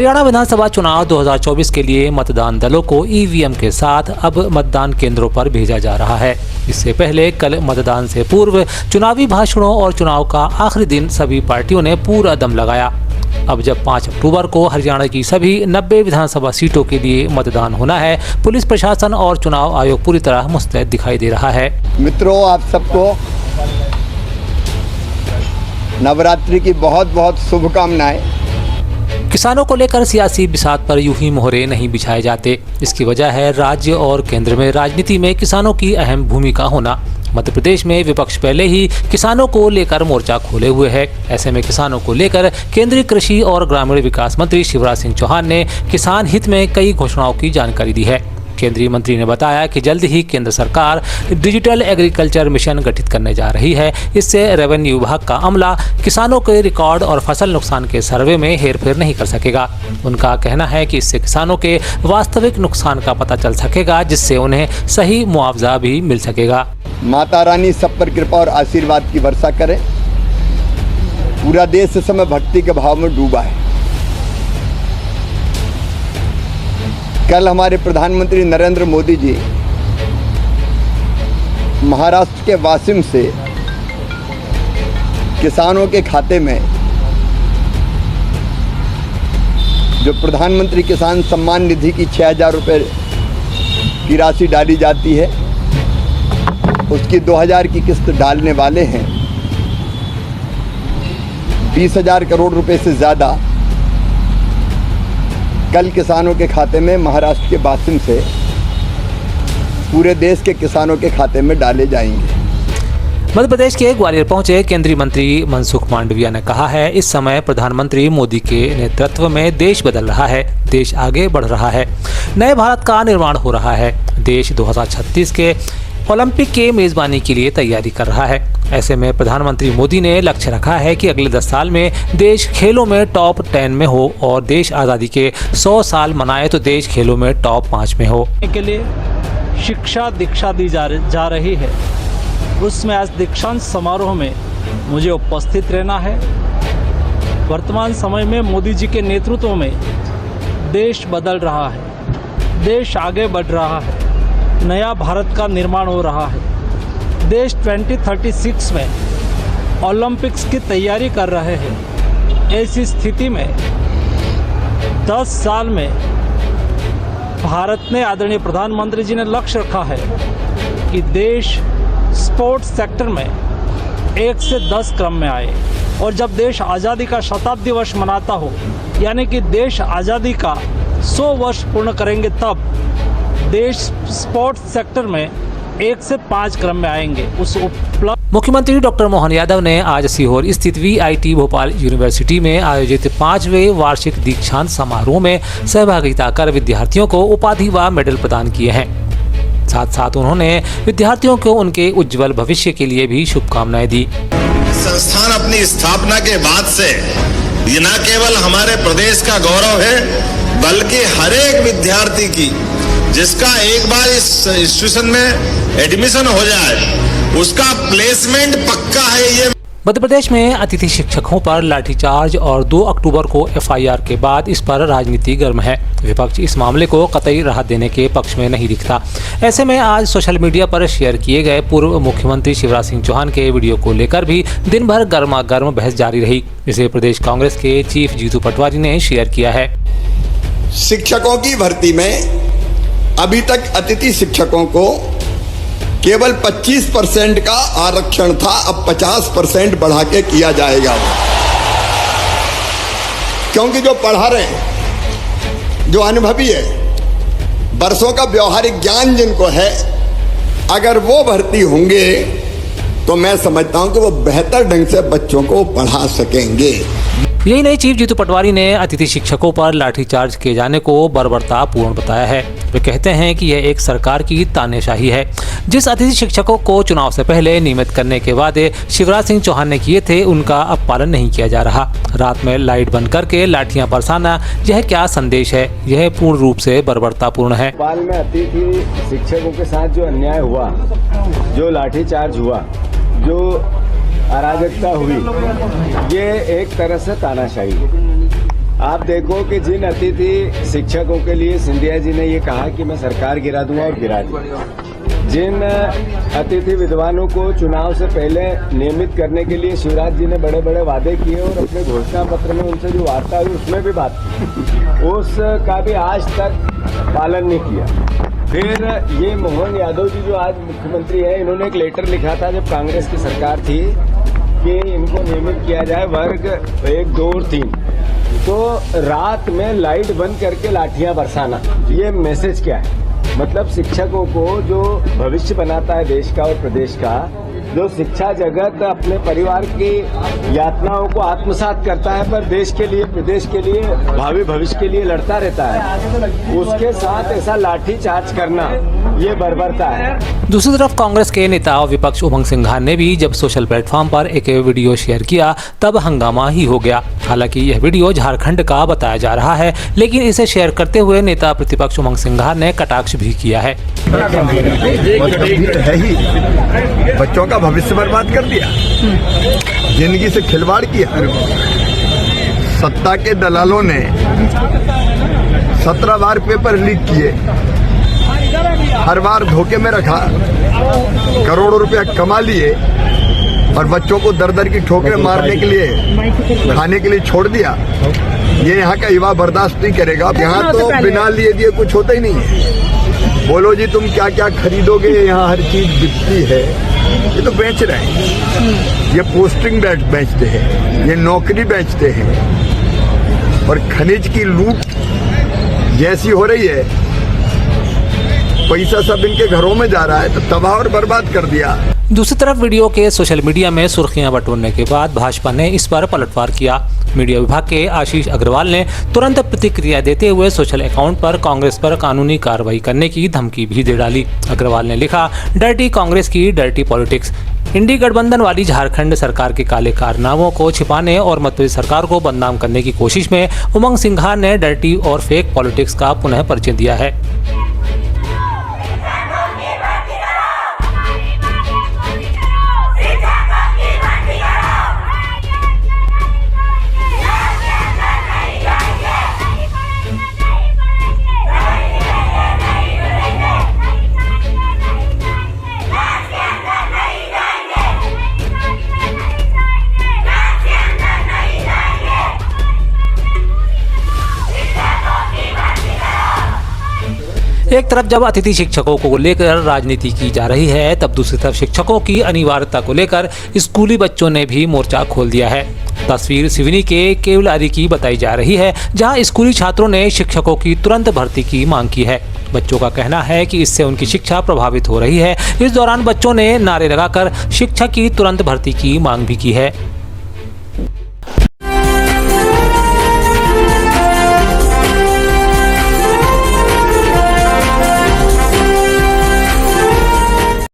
हरियाणा विधानसभा चुनाव 2024 के लिए मतदान दलों को ईवीएम के साथ अब मतदान केंद्रों पर भेजा जा रहा है। इससे पहले कल मतदान से पूर्व चुनावी भाषणों और चुनाव का आखिरी दिन सभी पार्टियों ने पूरा दम लगाया। अब जब 5 अक्टूबर को हरियाणा की सभी 90 विधानसभा सीटों के लिए मतदान होना है, पुलिस प्रशासन और चुनाव आयोग पूरी तरह मुस्तैद दिखाई दे रहा है। मित्रों, आप सबको नवरात्रि की बहुत बहुत शुभकामनाएं। किसानों को लेकर सियासी बिसात पर यूं ही मोहरे नहीं बिछाए जाते। इसकी वजह है राज्य और केंद्र में राजनीति में किसानों की अहम भूमिका होना। मध्य प्रदेश में विपक्ष पहले ही किसानों को लेकर मोर्चा खोले हुए है। ऐसे में किसानों को लेकर केंद्रीय कृषि और ग्रामीण विकास मंत्री शिवराज सिंह चौहान ने किसान हित में कई घोषणाओं की जानकारी दी है। केंद्रीय मंत्री ने बताया कि जल्द ही केंद्र सरकार डिजिटल एग्रीकल्चर मिशन गठित करने जा रही है। इससे रेवेन्यू विभाग का अमला किसानों के रिकॉर्ड और फसल नुकसान के सर्वे में हेरफेर नहीं कर सकेगा। उनका कहना है कि इससे किसानों के वास्तविक नुकसान का पता चल सकेगा, जिससे उन्हें सही मुआवजा भी मिल सकेगा। माता रानी सब पर कृपा और आशीर्वाद की वर्षा करे। पूरा देश इस समय भक्ति के भाव में डूबा है। कल हमारे प्रधानमंत्री नरेंद्र मोदी जी महाराष्ट्र के वाशिम से किसानों के खाते में जो प्रधानमंत्री किसान सम्मान निधि की 6,000 रुपये की राशि डाली जाती है, उसकी 2,000 की किस्त डालने वाले हैं। 20,000 करोड़ रुपए से ज़्यादा कल किसानों के खाते में महाराष्ट्र के वाशिम से पूरे देश के किसानों के खाते में डाले जाएंगे। मध्य प्रदेश के ग्वालियर पहुंचे केंद्रीय मंत्री मनसुख मांडविया ने कहा है, इस समय प्रधानमंत्री मोदी के नेतृत्व में देश बदल रहा है, देश आगे बढ़ रहा है, नए भारत का निर्माण हो रहा है। देश 2036 के ओलंपिक के मेजबानी के लिए तैयारी कर रहा है। ऐसे में प्रधानमंत्री मोदी ने लक्ष्य रखा है कि अगले 10 साल में देश खेलों में टॉप 10 में हो और देश आज़ादी के 100 साल मनाए तो देश खेलों में टॉप 5 में हो। के लिए शिक्षा दीक्षा दी जा रही है, उसमें आज दीक्षांत समारोह में मुझे उपस्थित रहना है। वर्तमान समय में मोदी जी के नेतृत्व में देश बदल रहा है, देश आगे बढ़ रहा है, नया भारत का निर्माण हो रहा है। देश 2036 में ओलंपिक्स की तैयारी कर रहे हैं। ऐसी स्थिति में 10 साल में भारत ने, आदरणीय प्रधानमंत्री जी ने लक्ष्य रखा है कि देश स्पोर्ट्स सेक्टर में 1 से 10 क्रम में आए। और जब देश आज़ादी का शताब्दी वर्ष मनाता हो, यानी कि देश आज़ादी का 100 वर्ष पूर्ण करेंगे, तब देश स्पोर्ट्स सेक्टर में 1 से 5 क्रम में आएंगे। उस उपलब्ध मुख्यमंत्री डॉक्टर मोहन यादव ने आज सीहोर स्थित VIT भोपाल यूनिवर्सिटी में आयोजित 5वें वार्षिक दीक्षांत समारोह में सहभागिता कर विद्यार्थियों को उपाधि व मेडल प्रदान किए हैं। साथ साथ उन्होंने विद्यार्थियों को उनके उज्जवल भविष्य के लिए भी शुभकामनाएं दी। संस्थान अपनी स्थापना के बाद से ये न केवल हमारे प्रदेश का गौरव है, बल्कि हर एक विद्यार्थी की जिसका एक बार इस इंस्टीट्यूशन में एडमिशन हो जाए, उसका प्लेसमेंट पक्का है। ये मध्य प्रदेश में अतिथि शिक्षकों पर लाठीचार्ज और 2 अक्टूबर को FIR के बाद इस पर राजनीति गर्म है। विपक्ष इस मामले को कतई राहत देने के पक्ष में नहीं दिखता। ऐसे में आज सोशल मीडिया पर शेयर किए गए पूर्व मुख्यमंत्री शिवराज सिंह चौहान के वीडियो को लेकर भी दिन भर गर्मागर्म बहस जारी रही। इसे प्रदेश कांग्रेस के चीफ जीतू पटवारी ने शेयर किया है। शिक्षकों की भर्ती में अभी तक अतिथि शिक्षकों को केवल 25% का आरक्षण था, अब 50% बढ़ा के किया जाएगा। क्योंकि जो पढ़ा रहे हैं, जो अनुभवी है, वर्षों का व्यवहारिक ज्ञान जिनको है, अगर वो भर्ती होंगे तो मैं समझता हूं कि वो बेहतर ढंग से बच्चों को पढ़ा सकेंगे। यही नहीं, चीफ जीतू पटवारी ने अतिथि शिक्षकों पर लाठीचार्ज किए जाने को बर्बरतापूर्ण बताया है। वे कहते हैं कि यह एक सरकार की तानाशाही है। जिस अतिथि शिक्षकों को चुनाव से पहले नियमित करने के वादे शिवराज सिंह चौहान ने किए थे, उनका अब पालन नहीं किया जा रहा। रात में लाइट बंद करके लाठियां बरसाना, यह क्या संदेश है? यह पूर्ण रूप से बर्बरतापूर्ण है। भोपाल में अतिथि शिक्षकों के साथ जो अन्याय हुआ, जो लाठीचार्ज हुआ, जो अराजकता हुई, ये एक तरह से तानाशाही है। आप देखो कि जिन अतिथि शिक्षकों के लिए सिंधिया जी ने ये कहा कि मैं सरकार गिरा दूंगा और गिरा दिया, जिन अतिथि विद्वानों को चुनाव से पहले नियमित करने के लिए शिवराज जी ने बड़े बड़े वादे किए और अपने घोषणा पत्र में उनसे जो वार्ता हुई उसमें भी बात की, उसका भी आज तक पालन नहीं किया। फिर ये मोहन यादव जी जो आज मुख्यमंत्री हैं, इन्होंने एक लेटर लिखा था जब कांग्रेस की सरकार थी कि इनको नियमित किया जाए वर्ग 1, 2 और 3। तो रात में लाइट बंद करके लाठियां बरसाना, ये मैसेज क्या है? मतलब शिक्षकों को जो भविष्य बनाता है देश का और प्रदेश का, जो शिक्षा जगत अपने परिवार की यातनाओं को आत्मसात करता है पर देश के लिए, प्रदेश के लिए, भावी भविष्य के लिए लड़ता रहता है, उसके साथ ऐसा लाठी चार्ज करना ये बर्बरता है। दूसरी तरफ कांग्रेस के नेता और विपक्ष उमंग सिंघार ने भी जब सोशल प्लेटफॉर्म पर एक वीडियो शेयर किया तब हंगामा ही हो गया। हालांकि यह वीडियो झारखंड का बताया जा रहा है, लेकिन इसे शेयर करते हुए नेता प्रतिपक्ष उमंग सिंघार ने कटाक्ष भी किया है। है ही बच्चों का भविष्य बर्बाद कर दिया, जिंदगी से खिलवाड़ किया। सत्ता के दलालों ने 17 बार पेपर लीक किए, हर बार धोखे में रखा, करोड़ों रुपया कमा लिए और बच्चों को दर दर की ठोकरें मारने के लिए, खाने के लिए छोड़ दिया। ये यहाँ का युवा बर्दाश्त नहीं करेगा। यहाँ तो बिना लिए दिए कुछ होता ही नहीं है। बोलो जी तुम क्या क्या खरीदोगे, यहाँ हर चीज बिकती है। ये तो बेच रहे हैं, ये पोस्टिंग बेचते हैं, ये नौकरी बेचते हैं और खनिज की लूट जैसी हो रही है, पैसा सब इनके घरों में जा रहा है, तो तबाह और बर्बाद कर दिया। दूसरी तरफ वीडियो के सोशल मीडिया में सुर्खियां बटोरने के बाद भाजपा ने इस पर पलटवार किया। मीडिया विभाग के आशीष अग्रवाल ने तुरंत प्रतिक्रिया देते हुए सोशल अकाउंट पर कांग्रेस पर कानूनी कार्रवाई करने की धमकी भी दे डाली। अग्रवाल ने लिखा, डर्टी कांग्रेस की डर्टी पॉलिटिक्स। इंडी गठबंधन वाली झारखंड सरकार के काले कारनामों को छिपाने और मध्यप्रदेश सरकार को बदनाम करने की कोशिश में उमंग सिंघार ने डर्टी और फेक पॉलिटिक्स का पुनः परिचय दिया है। एक तरफ जब अतिथि शिक्षकों को लेकर राजनीति की जा रही है, तब दूसरी तरफ शिक्षकों की अनिवार्यता को लेकर स्कूली बच्चों ने भी मोर्चा खोल दिया है। तस्वीर सिवनी के केवलारी की बताई जा रही है, जहां स्कूली छात्रों ने शिक्षकों की तुरंत भर्ती की मांग की है। बच्चों का कहना है कि इससे उनकी शिक्षा प्रभावित हो रही है। इस दौरान बच्चों ने नारे लगाकर शिक्षक की तुरंत भर्ती की मांग भी की है।